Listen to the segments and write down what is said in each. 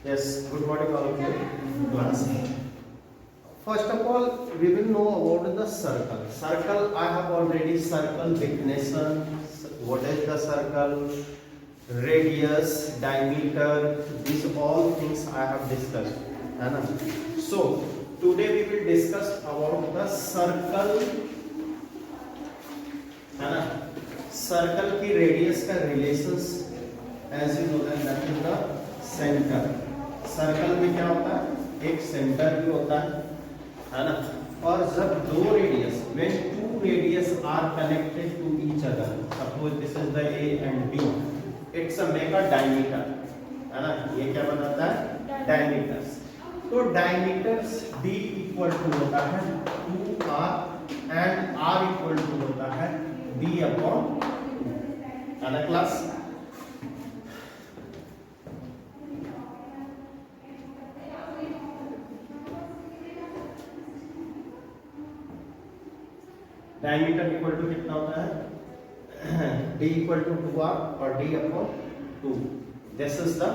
Yes, good morning all of you. Class. First of all, we will know about the circle. Circle, I have already circle definition. What is the circle? Radius, diameter, these all things I have discussed. है ना? So today we will discuss about the circle. है ना? Circle की radius का relations, as you know that is the center. Circle में क्या होता है, एक सेंटर भी होता है ना? और जब दो radius, when two radius are connected to each other, suppose this is the A and B, it's a make a diameter, है ना? ये क्या बनाता है, डायमीटर्स. तो डायमीटर्स D इक्वल टू होता है 2R and R equal to होता है D अपॉन, है ना क्लास? डायमीटर इक्वल टू कितना होता है, d इक्वल टू 2r और d upon 2. This is the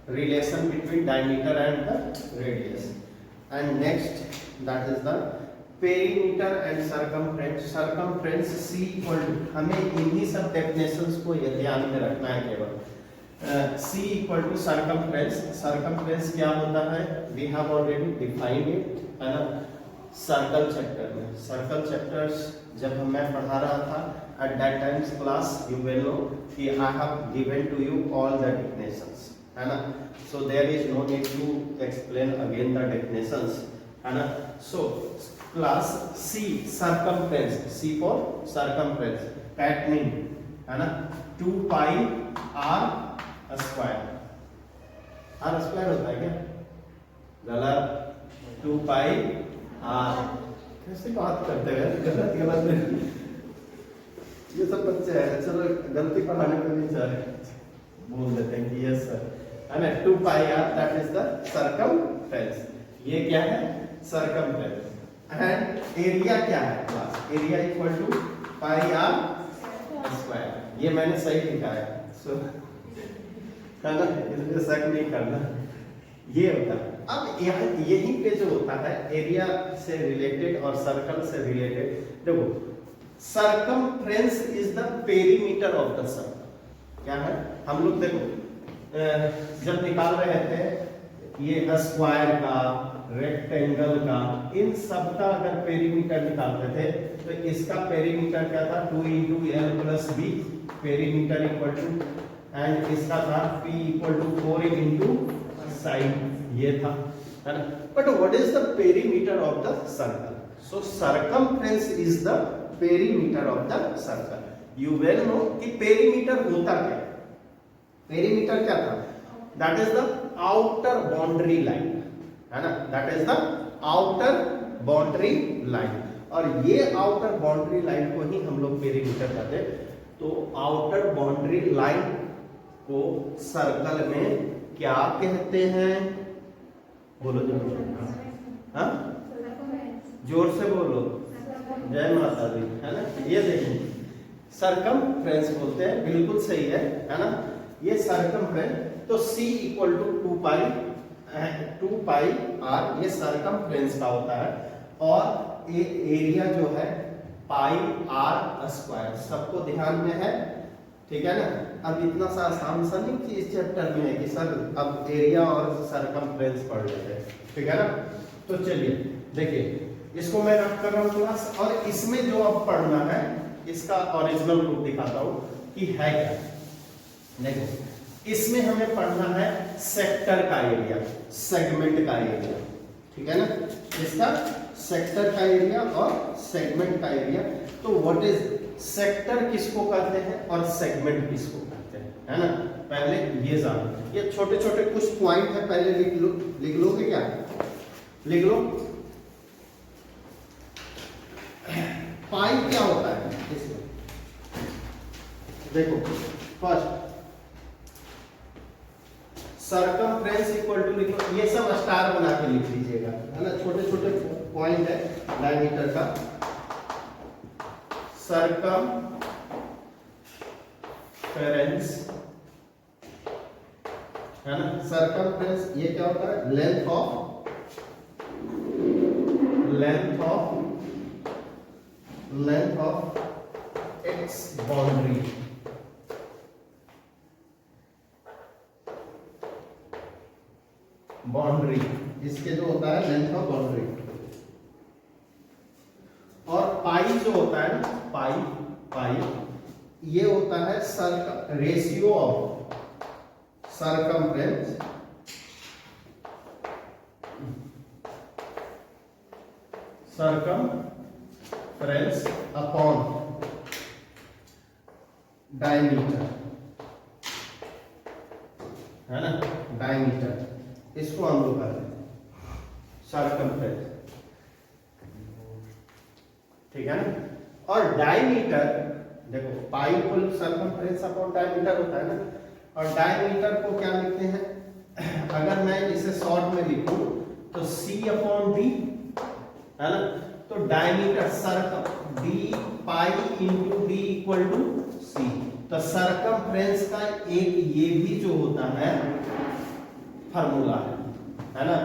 relation between diameter and the radius. And next that is the perimeter and circumference. Circumference c equal to, हमें इन्हीं सब definitions को ध्यान में रखना है केवल. c equal to circumference. Circumference क्या होता है, we have already defined it, है ना, सर्कल चैप्टर में. सर्कल चैप्टर्स जब मैं पढ़ा रहा था at that times class, you will know कि I have given to you all the definitions, है ना? So there is no need to explain again the definitions, है ना? So class C, circumference, C for circumference, that mean, है ना, 2 pi r square. r square होता है क्या? गलत. 2 pi r. कैसे बात करते हैं, गलत गलत. ये सब बच्चे हैं, चलो गलती पढ़ाने को नहीं चाह रहे, बोल देते हैं कि यस सर, है ना. 2 pi r that is the circumference. ये क्या है, सर्कमफ्रेंस. एंड एरिया क्या है class, area equal to pi r square. ये मैंने सही लिखा है, सो है ना, इसमें शक नहीं करना. ये होता है. अब यही पे जो होता है एरिया से रिलेटेड और सर्कल से रिलेटेड, देखो circumference is the perimeter of the circle. क्या है, हम लोग देखो जब निकाल रहे थे ये स्क्वायर का, रेक्टेंगल का, इन सब का अगर पेरीमीटर निकालते थे तो इसका पेरीमीटर क्या था, 2 × l + b perimeter equal to, and इसका था p इक्वल टू 4 × साइन, ये था, है ना. But what is the perimeter of the circle? So circumference is the perimeter of the circle. You well know कि पेरीमीटर होता क्या, पेरीमीटर क्या था, that is the outer boundary line, है ना, that is the outer boundary line. और ये outer boundary line को ही हम लोग पेरीमीटर कहते हैं. तो आउटर बाउंड्री लाइन को सर्कल में क्या कहते हैं, बोलो जरूर, हाँ जोर से बोलो, जय माता दी, है ना. ये देखिए सर्कमफ्रेंस बोलते हैं, बिल्कुल सही है ना. ये सर्कमफ्रेंस, तो C equal to 2 pi r, ये सर्कमफ्रेंस का होता है. और एरिया जो है पाई r स्क्वायर. सबको ध्यान में है, ठीक है ना. अब इतना सा आसान सा नहीं कि इस चैप्टर में है कि सर अब एरिया और सर्कमफ्रेंस पढ़ लेते हैं, ठीक है ना. तो चलिए देखिए, इसको मैं रख कर रहा हूँ क्लास, और इसमें जो अब पढ़ना है इसका ओरिजिनल रूप दिखाता हूँ कि है क्या. देखो इसमें हमें पढ़ना है सेक्टर का एरिया, सेगमेंट का एरिया, ठीक है ना. इसका सेक्टर का एरिया और सेगमेंट का एरिया. तो व्हाट इज सेक्टर, किसको कहते हैं, और सेगमेंट किसको कहते हैं, है ना. पहले ये जानो, ये छोटे छोटे कुछ पॉइंट है, पहले लिख लो. लिख लोगे क्या, लिख लो. पाई क्या होता है इसमें, देखो फर्स्ट सर्कमफ्रेंस इक्वल टू, लिखो ये सब स्टार बना के लिख लीजिएगा, है ना. छोटे छोटे पॉइंट है डायमीटर का. सर्कमफ्रेंस है ना। सर्कमफ्रेंस ये क्या होता है, लेंथ ऑफ एक्स बाउंड्री, इसके जो होता है लेंथ ऑफ बाउंड्री। और पाई जो होता है ना, पाई ये होता है ratio of circumference upon diameter, है ना, डायमीटर, इसको हम लोग करते हैं सरकमफ्रेंस, ठीक है ना। और डायमीटर देखो, पाई फुल सरकमफ्रेंस अपॉन डायमीटर होता है ना, और डायमीटर को क्या लिखते हैं, अगर मैं इसे शॉर्ट में लिखूं तो C अपॉन D, है ना। तो diameter d pi into d equal to c. तो सरकमफ्रेंस का एक ये भी जो होता है फार्मूला है ना,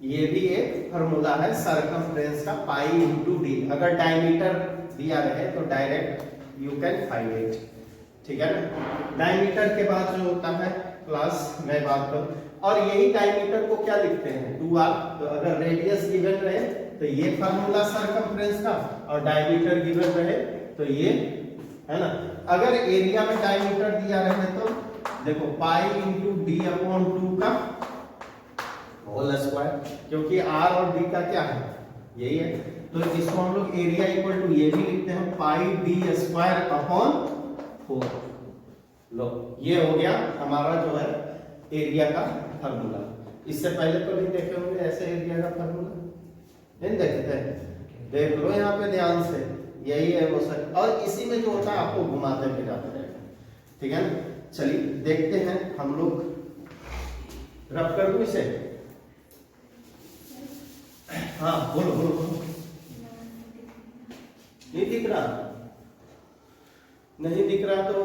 ये भी एक फार्मूला है सरकमफ्रेंस का, पाई इंटू डी। अगर डायमीटर दिया रहे तो direct you can find it, ठीक है ना। डायमीटर के बाद जो होता है क्लास मैं बात करूं, और यही डायमीटर को क्या लिखते हैं, 2r। तो अगर रेडियस गिवन रहे तो ये फार्मूला सरकमफ्रेंस का, और डायमीटर गिवन रहे तो ये, है ना। अगर एरिया में डायमीटर दिया रहे तो देखो पाई इंटू डी अपॉन 2 का होल स्क्वायर, क्योंकि आर और डी का क्या है, यही है। तो इसको हम लोग एरिया इक्वल टू ये भी लिखते हैं पाई डी स्क्वायर अपॉन 4। लो ये हो गया हमारा जो है एरिया का फार्मूला। इससे पहले तो नहीं देखे होंगे ऐसे एरिया का फार्मूला, नहीं देखते, देख लो यहाँ पे ध्यान से, यही है वो सर। और इसी में जो होता है आपको घुमाते फिराते रहेगा, ठीक है ना। चलिए देखते हैं हम लोग, रफ कर दूं इसे, हाँ बोलो बोलो बोलो। नहीं दिख रहा, नहीं दिख रहा तो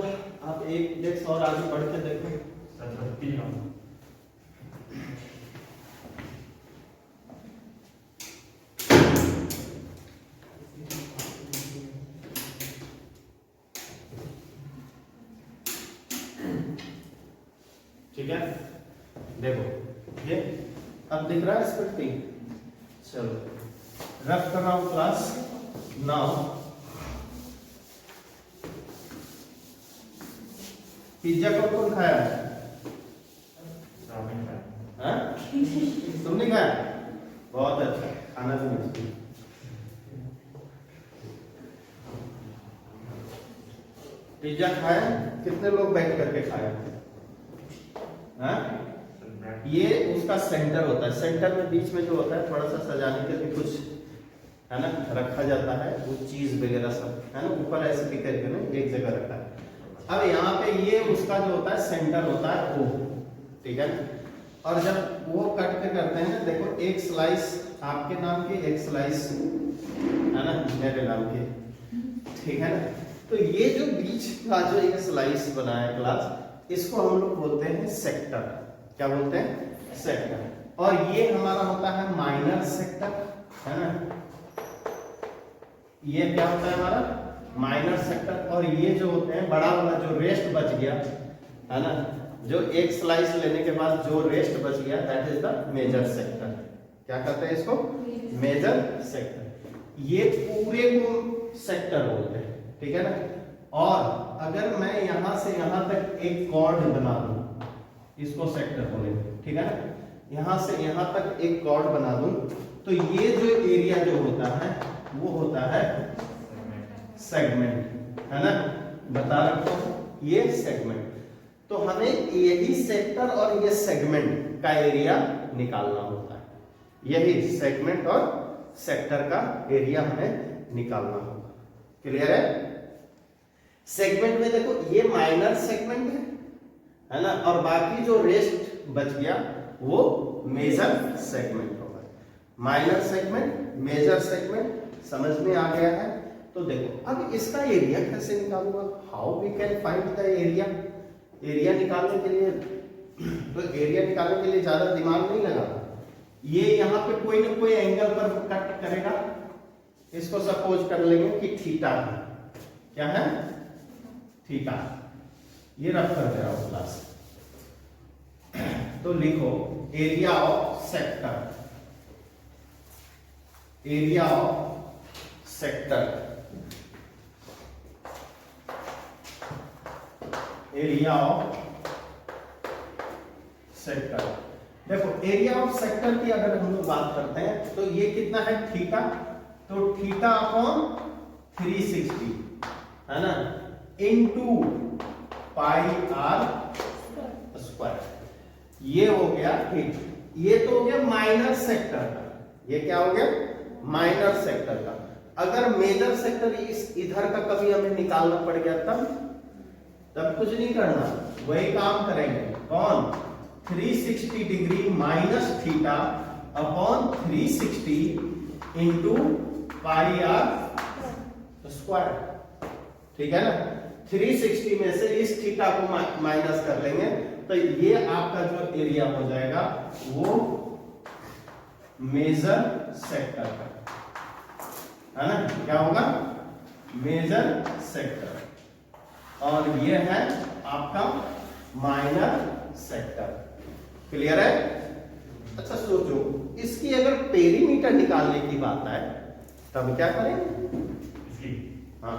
आप एक डेस्क और आगे बढ़ के देखो। ठीक है, देखो ये अब दिख रहा है स्पेक्टिंग। चलो रफ कर रहा हूं क्लास नाउ। पिज्जा कौन खाया है? तुमने खाया? बहुत अच्छा, खाना भी मस्त। पिज्जा खाया? कितने लोग बैठ करके खाया? ये उसका सेंटर होता है, सेंटर में बीच में जो होता है थोड़ा सा सजाने के लिए कुछ, है ना, रखा जाता है, वो चीज वगैरह सब, है ना, ऊपर ऐसे भी करके ना एक जगह रखा है। अब यहाँ पे ये उसका जो होता है सेंटर होता है वो, ठीक है। और जब वो कट के करते हैं, देखो एक स्लाइस आपके नाम की, एक स्लाइस है ना मेरे नाम की, ठीक है ना। तो ये जो बीच का जो एक स्लाइस बना है क्लास, इसको हम लोग बोलते हैं सेक्टर। क्या बोलते हैं? सेक्टर। और ये हमारा होता है माइनर सेक्टर, है ना। ये क्या होता है हमारा माइनर सेक्टर। और ये जो होते हैं बड़ा वाला जो रेस्ट बच गया, है ना, जो एक स्लाइस लेने के बाद जो रेस्ट बच गया, that is the major sector. क्या कहते हैं इसको? Major sector. ये पूरे को सेक्टर बोलते हैं, ठीक है ना। और अगर मैं यहां से यहां तक एक कॉर्ड बना दूं, इसको सेक्टर बोलेंगे, ठीक है ना। यहां से यहां तक एक कॉर्ड बना दूं, तो ये जो एरिया जो होता है वो होता है सेगमेंट, है ना, बता रखो ये सेगमेंट। तो हमें यही सेक्टर और ये सेगमेंट का एरिया निकालना होता है। यही सेगमेंट और सेक्टर का एरिया हमें निकालना होगा। क्लियर है? सेगमेंट में देखो ये माइनर सेगमेंट है ना, और बाकी जो रेस्ट बच गया वो मेजर सेगमेंट होगा। माइनर सेगमेंट, मेजर सेगमेंट, समझ में आ गया है? तो देखो अब इसका एरिया कैसे निकालूंगा, how we can find the area. Area निकालने के लिए तो एरिया निकालने के लिए ज्यादा दिमाग नहीं लगा, ये यहाँ पे कोई ना कोई एंगल पर कट करेगा। इसको सपोज कर लेंगे कि थीटा है, क्या है, थीटा। ये रख कर दे रहा हूं क्लास। तो लिखो area of sector, area of sector, area of sector. देखो एरिया ऑफ सेक्टर की अगर हम लोग बात करते हैं तो ये कितना है, थीटा। तो थीटा अपॉन 360 है ना, इनटू पाई आर स्क्वायर। ये हो गया ठीक। ये तो हो गया माइनर सेक्टर का। ये क्या हो गया, माइनर सेक्टर का। अगर मेजर सेक्टर इस इधर का कभी हमें निकालना पड़ गया तब कुछ नहीं करना, वही काम करेंगे। कौन, 360 degree minus theta upon 360 into pi r square. ठीक है ना, 360 में से इस थीटा को माइनस कर लेंगे तो ये आपका जो एरिया हो जाएगा वो मेजर सेक्टर का, है ना। क्या होगा, मेजर सेक्टर। और ये है आपका माइनर सेक्टर। क्लियर है। अच्छा सोचो, इसकी अगर पेरीमीटर निकालने की बात है तब क्या करेंगे। हाँ,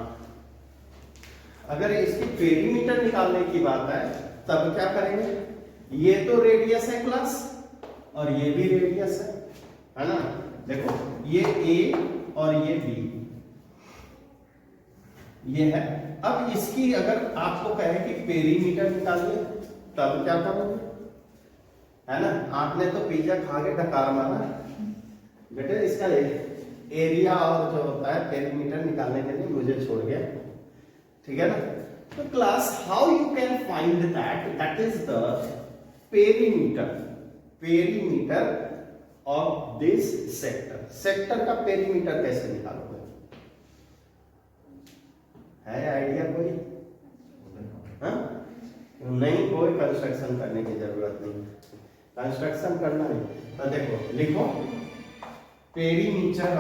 अगर इसकी पेरीमीटर निकालने की बात है तब क्या करेंगे। ये तो रेडियस है क्लास और ये भी रेडियस है ना। देखो ये ए और ये बी, ये है। अब इसकी अगर आपको कहे कि पेरीमीटर निकालिए तब क्या करोगे, है ना। आपने तो पिज्जा खा के डकार मारा बेटे, इसका एरिया और जो होता है पेरीमीटर निकालने के लिए मुझे छोड़ गया। ठीक है ना। तो class how you can find that is the perimeter, perimeter of this sector. Sector का पेरीमीटर कैसे निकालोगे, है आइडिया कोई? हाँ? नहीं, कोई कंस्ट्रक्शन करने की जरूरत नहीं, कंस्ट्रक्शन करना नहीं। तो देखो लिखो पेरीमीटर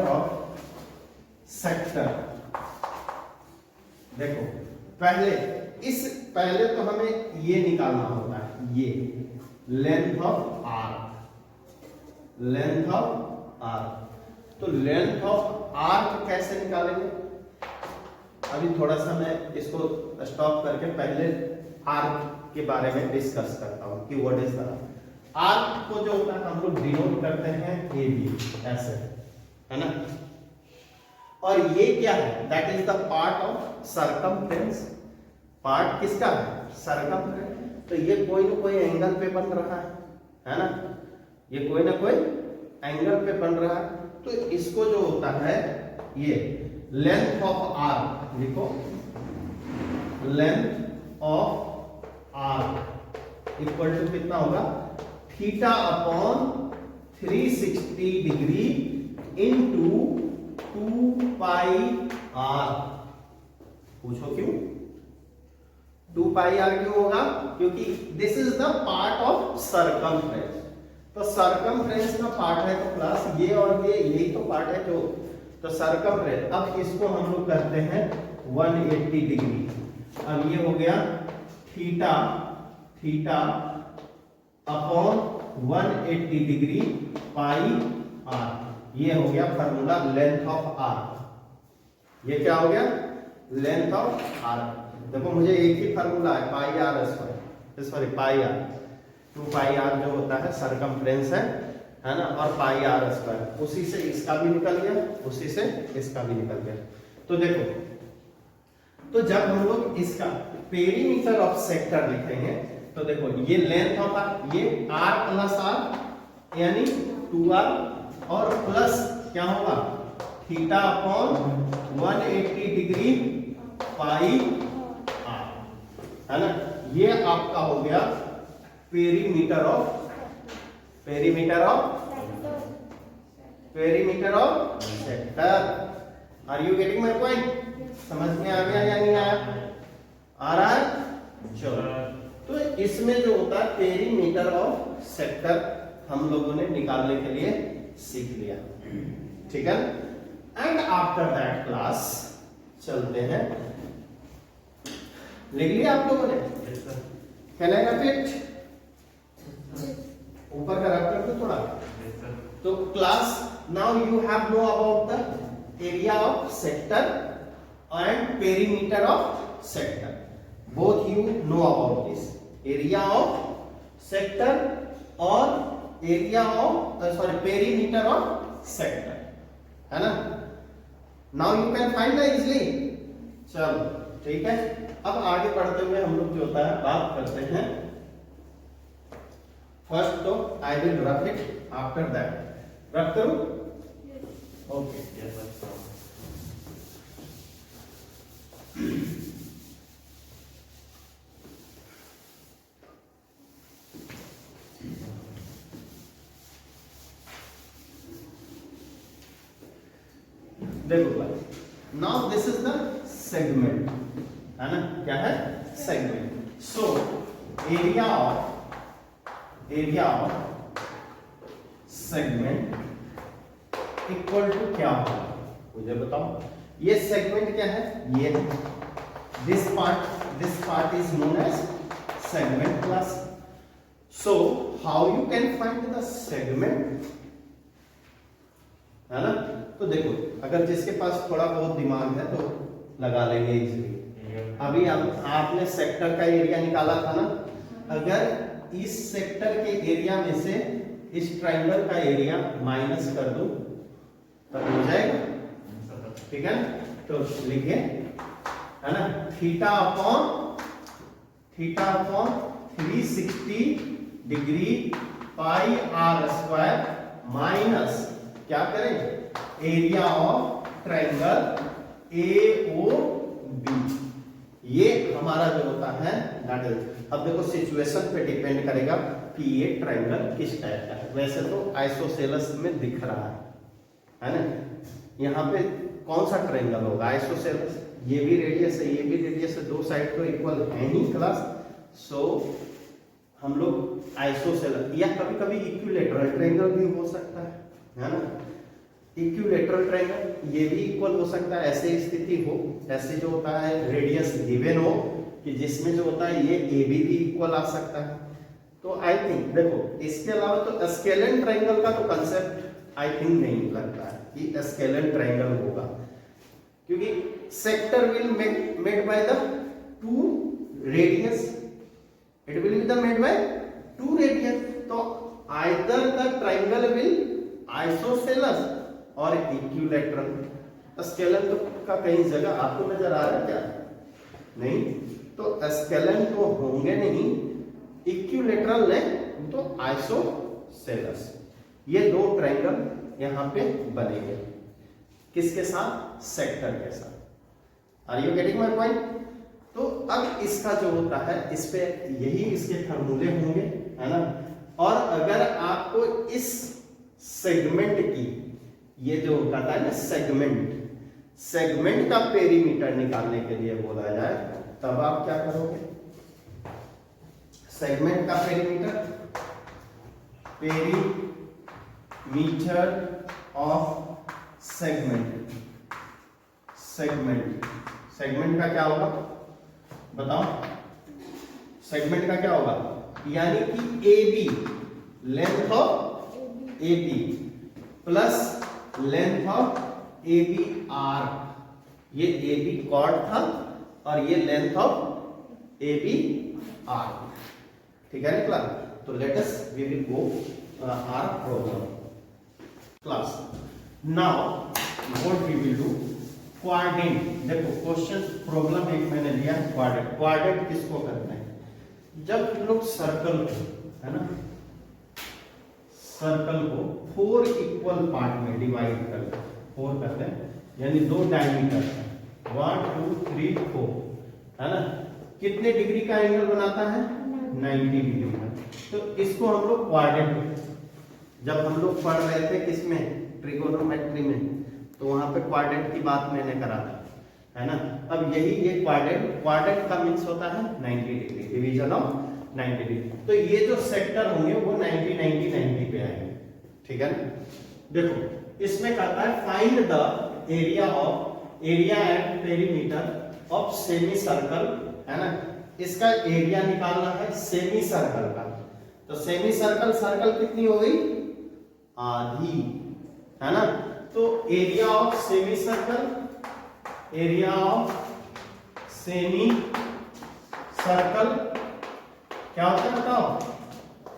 ऑफ सेक्टर। देखो पहले तो हमें ये निकालना होता है, ये length of arc, length of arc. तो लेंथ ऑफ आर्क कैसे निकालेंगे, अभी थोड़ा सा मैं इसको स्टॉप करके पहले आर्क के बारे में डिस्कस करता हूं कि व्हाट इज द आर्क। को जो होता है हम लोग डिनोट करते हैं ए बी, ऐसे, है ना। और ये क्या है, that is the part of circumference. Part किसका है, सरकमफ्रेंस। तो ये कोई ना कोई एंगल पे बन रहा है ना, ये कोई ना कोई एंगल पे बन रहा है। तो इसको जो होता है ये लेंथ ऑफ आर्क, लिखो length of arc equal to कितना होगा, theta upon 360 degree into 2 pi r. पूछो क्यों 2 पाई आर क्यों होगा, क्योंकि this is the part of circumference. तो सरकमफ्रेंस का पार्ट है तो प्लस ये और ये, यही तो पार्ट है जो, तो सरकमफ्रेंस। अब इसको हम लोग करते हैं 180 डिग्री। अब ये हो गया theta, theta upon 180 degree pi r. ये हो गया फार्मूला लेंथ ऑफ आर्क। ये क्या हो गया, लेंथ ऑफ आर्क। देखो मुझे एक ही फार्मूला है, pi r square, sorry pi r, 2 pi r जो होता है सरकमफ्रेंस है ना, और पाई आर स्क्वायर। उसी से इसका भी निकल गया, उसी से इसका भी निकल गया। तो देखो, तो जब हम लोग इसका पेरीमीटर ऑफ सेक्टर लिखेंगे तो देखो ये लेंथ ऑफ आर, ये आर प्लस आर यानी 2r, और प्लस क्या होगा theta upon 180 degree pi r, है ना। ये आपका हो गया perimeter of sector. Are you getting my point? समझ में आ गया या नहीं आया? आ रहा है। चलो, तो इसमें जो होता है पेरीमीटर ऑफ सेक्टर हम लोगों ने निकालने के लिए सीख लिया, ठीक है। एंड आफ्टर दैट क्लास चलते हैं, लिख लिया आप लोगों ने? Can I repeat? ऊपर का रख कर दो थोड़ा। तो class now you have know about the area of sector and perimeter of sector, both you know about this area of sector or area of perimeter of sector, है ना? now you can find that easily। चलो ठीक है, अब आगे बढ़ते हुए हम लोग जो होता है बात करते हैं। फर्स्ट तो I will rough it, after that rough करूं? ओके, देखो भाई, now this is the segment, है ना? क्या है? Segment. So area of segment equal to क्या होगा मुझे बताओ। ये सेगमेंट क्या है? ये this part is known as segment class. So how you can find the segment, है ना? तो देखो, अगर जिसके पास थोड़ा बहुत दिमाग है तो लगा लेंगे इजीली। अभी आपने सेक्टर का एरिया निकाला था ना, अगर इस सेक्टर के एरिया में से इस ट्रायंगल का एरिया माइनस कर दूं तब हो जाएगा, ठीक है? तो लिखिए, है ना, theta upon 360 degree pi r square minus क्या करें, एरिया ऑफ ट्रायंगल AOB। ये हमारा जो होता है दैट इज, अब देखो सिचुएशन पे डिपेंड करेगा कि ये ट्रायंगल किस टाइप का है। वैसे तो आइसोसेलेस में दिख रहा है ना? यहाँ पे कौन सा ट्रायंगल होगा? आइसोसेलेस। ये भी रेडियस है, ये भी रेडियस है, दो साइड तो इक्वल है ही क्लास। सो हम लोग आइसोसेलेस या कभी कभी इक्विलेटरल ट्रायंगल भी हो सकता है ना? इक्विलेटरल ट्रायंगल ये भी इक्वल हो सकता है, ऐसे स्थिति हो, ऐसे जो होता है रेडियस गिवन हो कि जिसमें जो होता है ये AB भी इक्वल आ सकता है। तो आई थिंक देखो, इसके अलावा तो स्केलन ट्रायंगल का तो कंसेप्ट आई थिंक नहीं लगता है कि स्केलन ट्रायंगल होगा, क्योंकि sector will made by the two radius, it will be the made by two radius. तो either the triangle will isosceles और इक्विलेटरल। स्केलन तो का कहीं जगह आपको नजर आ रहा है क्या? नहीं, तो स्केलन तो होंगे नहीं, इक्विलेटरल ने तो आइसोसेलेस। ये दो ट्रायंगल यहाँ पे बनेंगे, किसके साथ? सेक्टर के साथ। Are you getting my point? तो अब इसका जो होता है इस पे यही इसके फॉर्मूले होंगे, है ना? और अगर आपको इस सेगमेंट की, ये जो कहता है ना सेगमेंट का पेरीमीटर निकालने के लिए बोला जाए, तब आप क्या करोगे? सेगमेंट का पेरीमीटर ऑफ सेगमेंट का क्या होगा बताओ? सेगमेंट का क्या होगा? यानी कि AB, length of AB plus length of ABR। ये AB कॉर्ड था और ये लेंथ ऑफ ABR, ठीक है क्लास? तो let us we will go our problem class. Now what we will do, quadrant. देखो क्वेश्चन प्रॉब्लम एक मैंने लिया क्वाड्रेंट। क्वाड्रेंट किसको करते हैं? जब हम लोग सर्कल को, है ना, सर्कल को 4 इक्वल पार्ट में डिवाइड करते हैं, 4 करते हैं, यानी 2 डायमीटर 1 2 3 4, है ना? कितने डिग्री का एंगल बनाता है? 90 डिग्री का। तो इसको हम लोग क्वाड्रेंट, जब हम लोग पढ़ रहे थे किसमें, ट्रिगोनोमेट्री में, तो वहां पे क्वाड्रेंट की बात मैंने करा था। है ना। अब यही ये क्वाड्रेंट का मीन्स होता है 90 डिग्री, डिवीजन ऑफ 90 डिग्री। तो ये जो सेक्टर होंगे वो 90 90 90 पे आएंगे, ठीक है ना। देखो इसमें कहता है find the area and perimeter of semi circle, है ना। इसका एरिया निकालना है सेमी सर्कल का। तो सेमी सर्कल कितनी हो गई, आधी, है ना। तो एरिया ऑफ सेमी सर्कल क्या होता है बताओ,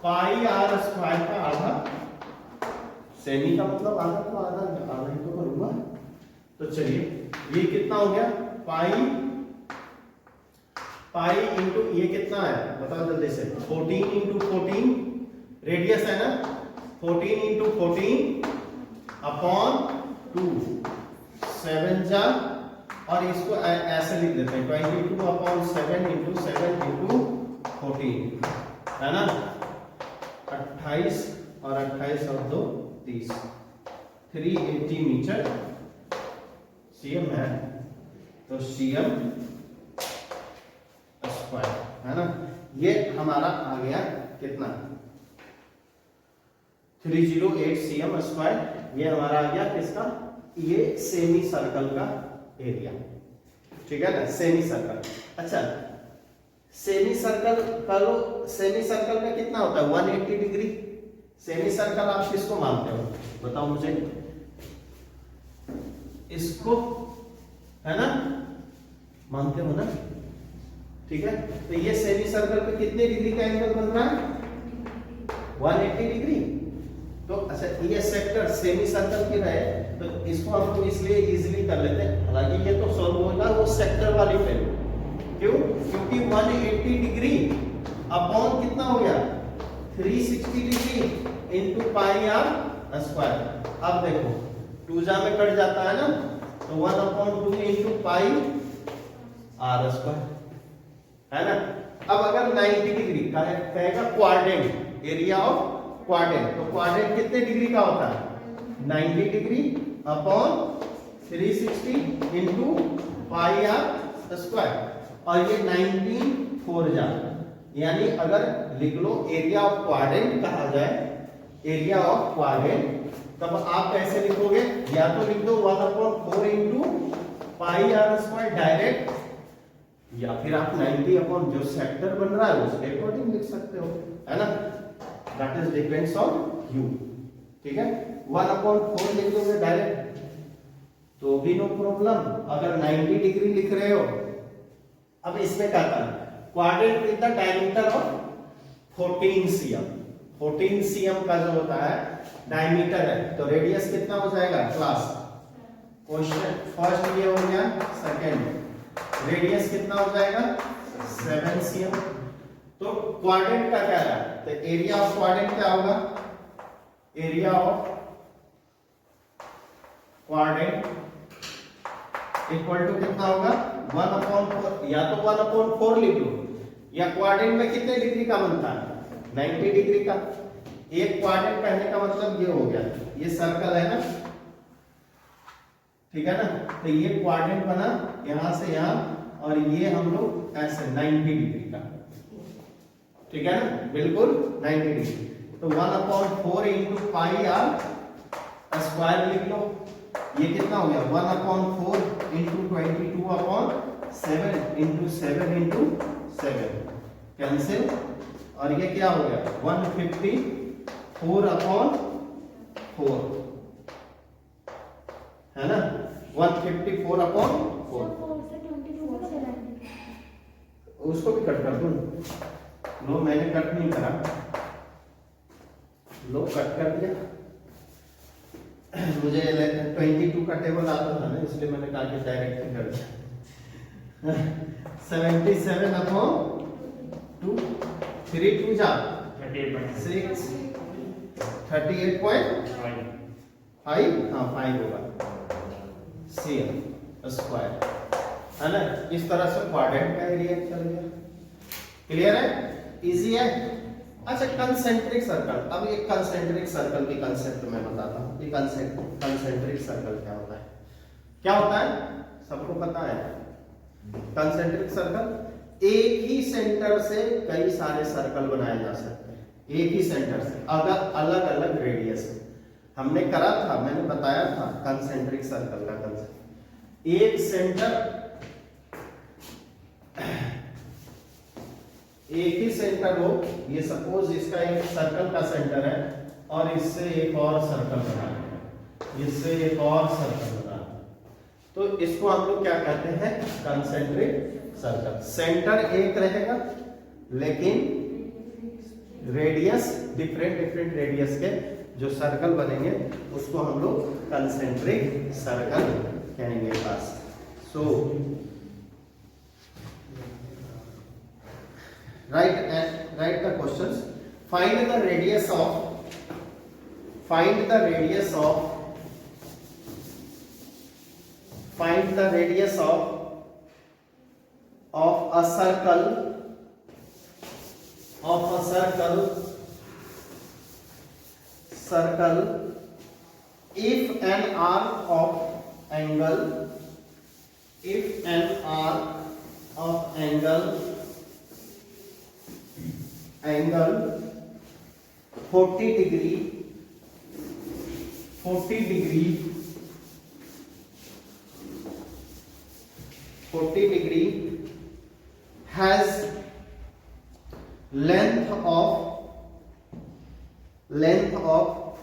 पाई आर स्क्वायर का आधा। सेमी का मतलब आधा, तो आधा ही तो करूंगा। तो चलिए ये कितना हो गया, पाई इंटू ये कितना है बताओ जल्दी से, 14 इंटू 14 रेडियस है ना, 14 इंटू 14 अपॉन 2, 7 जा, और इसको ऐसे लिख देते हैं 22 अपॉन 7 इंटू 7 इंटू 14, है ना। 28 और 28 और 2 30, 380 मीटर सीएम है। तो सीएम स्क्वायर, है ना। ये हमारा आ गया कितना, 308 सीएम स्क्वायर। ये हमारा आ गया किसका, ये सेमी सर्कल का एरिया, ठीक है ना, सेमी सर्कल। अच्छा सेमी सर्कल का लो, सेमी सर्कल में कितना होता है 180 डिग्री। सेमी सर्कल आप किसको मानते हो बताओ मुझे, इसको, है ना, मानते हो ना, ठीक है। तो ये सेमी सर्कल पे कितने डिग्री का एंगल बन रहा है, 180 डिग्री। तो अच्छा ये सेक्टर सेमी सर्कल की रहे तो इसको हम लोग इसलिए इजीली कर लेते हैं, हालांकि ये तो सॉल्व होगा वो सेक्टर वाली पे। क्यों, क्योंकि 180 डिग्री अपॉन कितना हो गया 360 degree into pi r square. अब देखो 2 जा में कट जाता है ना, तो 1/2 इंटू पाई आर स्क्वायर, है ना। अब अगर 90 डिग्री का कहेगा क्वाड्रेंट, एरिया ऑफ क्वाड्रेंट, तो क्वाड्रेंट कितने डिग्री का होता है 90 degree upon 360 into pi r square, और ये 19 4 जा, यानी अगर लिख लो एरिया ऑफ क्वाड्रेंट कहा जाए, एरिया ऑफ क्वाड्रेंट, तब आप कैसे लिखोगे, या तो लिख दो 1/4 into pi r square direct, या फिर आप 90 अपॉन जो सेक्टर बन रहा है उसके अकॉर्डिंग लिख सकते हो, है ना। That is depends on you, ठीक है। 1/4 लिख दोगे डायरेक्ट तो भी नो प्रॉब्लम, अगर 90 डिग्री लिख रहे हो। अब इसमें क्या था, quadrant with the diameter of 14 cm, 14 cm का जो होता है डायमीटर है, तो रेडियस कितना हो जाएगा क्लास, क्वेश्चन फर्स्ट ये हो गया, सेकंड रेडियस कितना हो जाएगा 7 cm। तो क्वाड्रेंट का क्या है, तो एरिया ऑफ क्वाड्रेंट क्या होगा, area of quadrant equal to कितना होगा 1/4, या तो 1/4 लिख लो, या क्वाड्रेंट में कितने डिग्री का बनता है 90 डिग्री का। एक क्वाड्रेंट कहने का मतलब ये हो गया, ये सर्कल है ना, ठीक है ना। तो ये क्वाड्रेंट बना यहां से यहां, और ये हम लोग ऐसे 90 डिग्री का, ठीक है ना, बिल्कुल 90 डिग्री। तो 1/4 इंटू पाई आर स्क्वायर लिख लो, ये कितना हो गया 1/4 इंटू 22/7 इंटू 7 इंटू 7 कैंसिल, और ये क्या हो गया 154/4, है ना, 154/4। उसको भी कट कर दूं, लो मैंने कट नहीं करा, लो कट कर दिया, मुझे 22 का टेबल आता था ना, इसलिए मैंने कहा कि डायरेक्ट कर दिया। 77/2, 3 2 जा 6, 38.5, हाँ 5 होगा cm स्क्वायर, है ना। इस तरह से क्वाड्रेंट का एरिया चल गया, क्लियर है, इजी है। अच्छा कंसेंट्रिक सर्कल, अब ये कंसेंट्रिक सर्कल की कंसेप्ट मैं बताता हूँ। ये कंसेंट्रिक सर्कल क्या होता है, क्या होता है सबको पता है कंसेंट्रिक सर्कल, एक ही सेंटर से कई सारे सर्कल बनाए जा सकते हैं, एक ही सेंटर से अगर अलग अलग रेडियस है। हमने करा था, मैंने बताया था कंसेंट्रिक सर्कल का कंसेप्ट। एक सेंटर, एक ही सेंटर हो, ये सपोज इसका एक सर्कल का सेंटर है और इससे एक और सर्कल बना है, इससे एक और सर्कल बना है, तो इसको हम लोग क्या कहते हैं, कंसेंट्रिक सर्कल। सेंटर एक रहेगा लेकिन रेडियस डिफरेंट डिफरेंट रेडियस के जो सर्कल बनेंगे उसको हम लोग कंसेंट्रिक सर्कल कहेंगे बस। सो write the questions. Find the radius of a circle if an arc of angle 40 degree has length of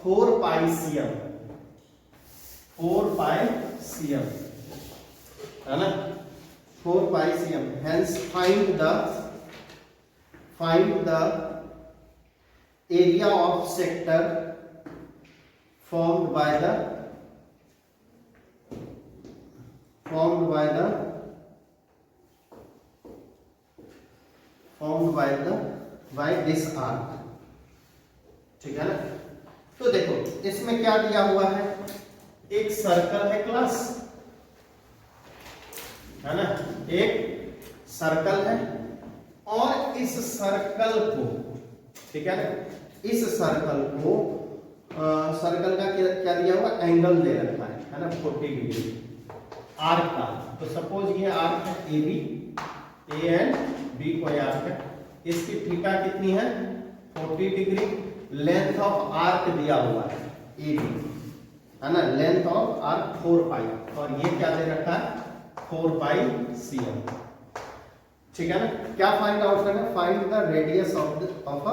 4 pi cm, 4 pi cm है ना, 4 pi cm। hence find the area of sector formed by this arc, ठीक है ना। तो देखो इसमें क्या दिया हुआ है, एक सर्कल है क्लास, है ना, एक सर्कल है और इस सर्कल को, ठीक है ना, इस सर्कल को सर्कल का क्या दिया हुआ, एंगल दे रखा है ना, 40 डिग्री आर्क का। तो सपोज ये आर्क है a b, a and b कोई आर्क है, इसकी थीटा कितनी है 40 डिग्री, लेंथ ऑफ आर्क दिया हुआ है ए बी, है ना, लेंथ ऑफ आर्क 4 पाई और ये क्या दे रखा है 4 पाई cm, ठीक है ना। क्या फाइंड आउट करना, find the radius of a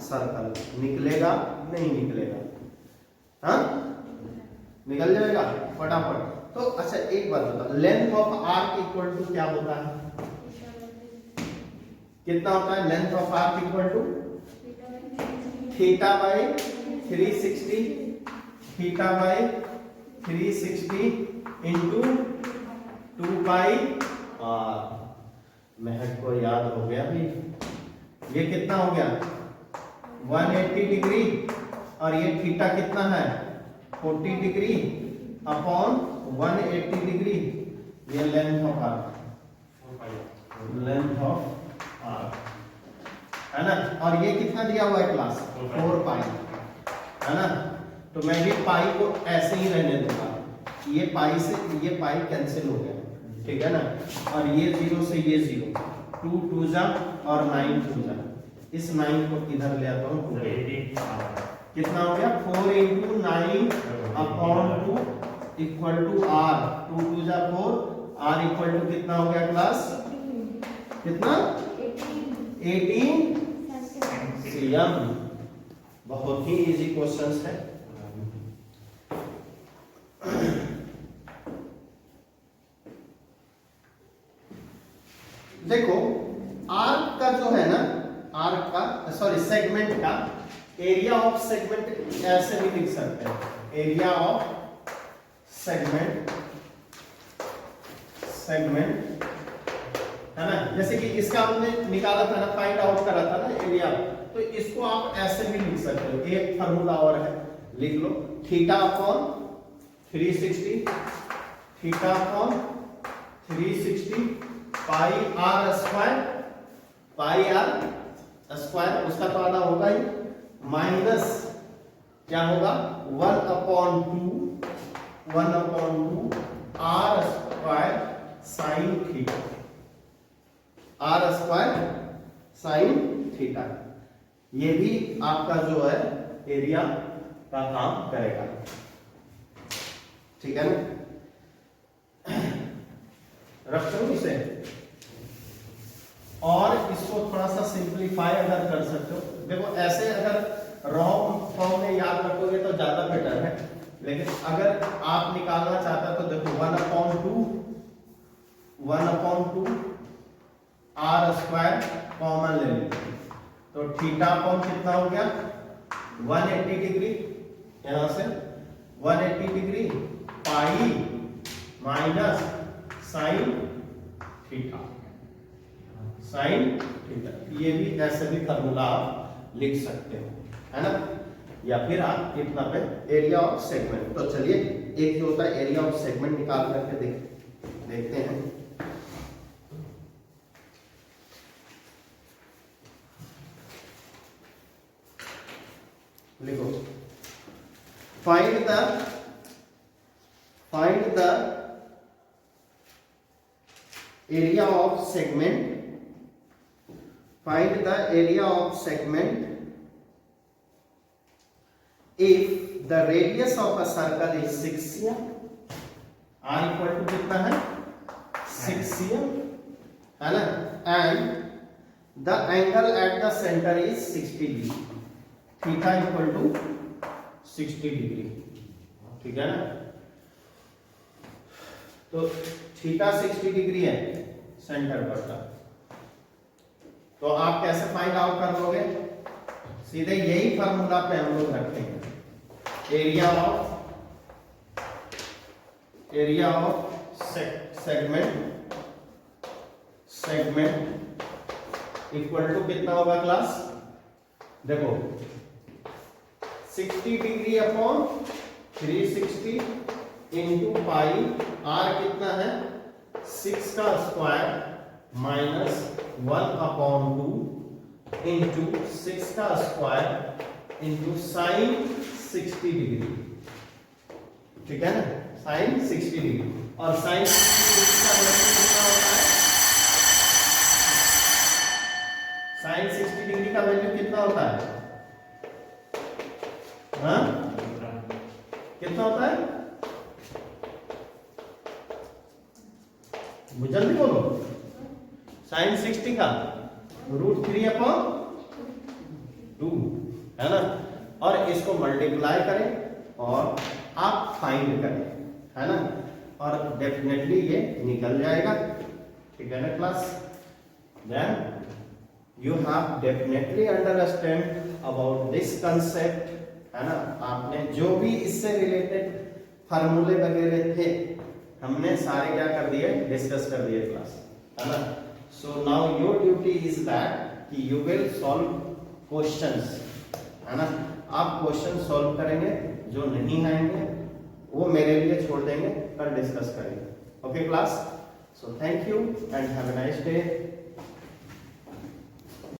circle. निकलेगा नहीं निकलेगा, हाँ निकल जाएगा फटाफट। तो अच्छा एक बात बता, length of arc equal to क्या होता है, कितना होता है, length of arc equal to theta by 360, theta by 360 into 2 pi R. Mahak को याद हो गया भाई, ये कितना हो गया 180 डिग्री और ये थीटा कितना है 40 डिग्री अपॉन 180 डिग्री, ये length of arc, length of arc है ना। और ये कितना दिया हुआ है क्लास 4 पाई, है ना। तो मैं भी पाई को ऐसे ही रहने दूंगा, ये पाई से ये पाई कैंसिल हो गया, ठीक है ना। और ये 0 से ये 0, 2 2 जा और 9 2 जा, इस 9 को इधर ले आता हूँ, कितना हो गया 4 into 9 upon 2 equal to R, 2 2 जा 4, आर इक्वल टू कितना हो गया क्लास, कितना 18 cm। बहुत ही इजी क्वेश्चंस है। देखो आर्क का जो है ना, आर्क का सॉरी सेगमेंट का एरिया ऑफ सेगमेंट ऐसे भी लिख सकते हैं, एरिया ऑफ सेगमेंट है ना। जैसे कि इसका हमने निकाला था ना, फाइंड आउट करा था ना एरिया, तो इसको आप ऐसे भी लिख सकते हो, एक फार्मूला और है, लिख लो, theta upon 360, theta upon 360 pi r square, pi r square, उसका तो आधा होगा ही, माइनस क्या होगा 1/2 r square sine theta, r square sine theta, ये भी आपका जो है एरिया का काम करेगा, ठीक है ना। रख दो इसे, और इसको थोड़ा सा सिंप्लीफाई अगर कर सकते हो, देखो ऐसे अगर रॉ फॉर्म में याद रखोगे तो ज्यादा बेटर है, लेकिन अगर आप निकालना चाहते हो तो देखो 1/2 आर स्क्वायर कॉमन ले लीजिए, तो थीटा अपॉन कितना हो गया 180 डिग्री, यहां से 180 degree pi minus sine theta, sign theta, ये भी ऐसे भी फॉर्मूला आप लिख सकते हो, है ना। या फिर आप इतना पे एरिया ऑफ सेगमेंट, तो चलिए एक जो होता है एरिया ऑफ सेगमेंट निकाल करके देखते हैं। लिखो, find the area of segment, find the area of segment if the radius of a circle is 6 cm, r equal to कितना है 6 cm, है ना, and the angle at the center is 60 degree, theta equal to 60 degree, ठीक है ना। तो theta 60 degree है centre पर का, तो आप कैसे फाइंड आउट कर लोगे, सीधे यही फार्मूला पे हम लोग रखेंगे, area of segment equal to कितना होगा क्लास, देखो 60 degree upon 360 into pi, R कितना है 6 का स्क्वायर माइनस 1/2 इंटू 6 का स्क्वायर इंटू साइन 60 डिग्री, ठीक है ना, साइन 60 डिग्री, और साइन 60 डिग्री का वैल्यू कितना होता है, साइन 60 डिग्री का वैल्यू कितना होता है, हाँ कितना होता है, जल्दी बोलो, साइन 60 का √3/2 है ना, और इसको मल्टीप्लाई करें और आप फाइंड करें, है ना, और डेफिनेटली ये निकल जाएगा, ठीक है ना class. Then you have definitely understand about this concept, है ना। आपने जो भी इससे रिलेटेड फार्मूले वगैरह थे हमने सारे क्या कर दिए, डिस्कस कर दिए क्लास, है ना। So now your duty is that कि यू विल सॉल्व क्वेश्चंस, है ना, आप क्वेश्चन सॉल्व करेंगे, जो नहीं आएंगे वो मेरे लिए छोड़ देंगे, कल डिस्कस करेंगे, okay class. So thank you and have a nice day.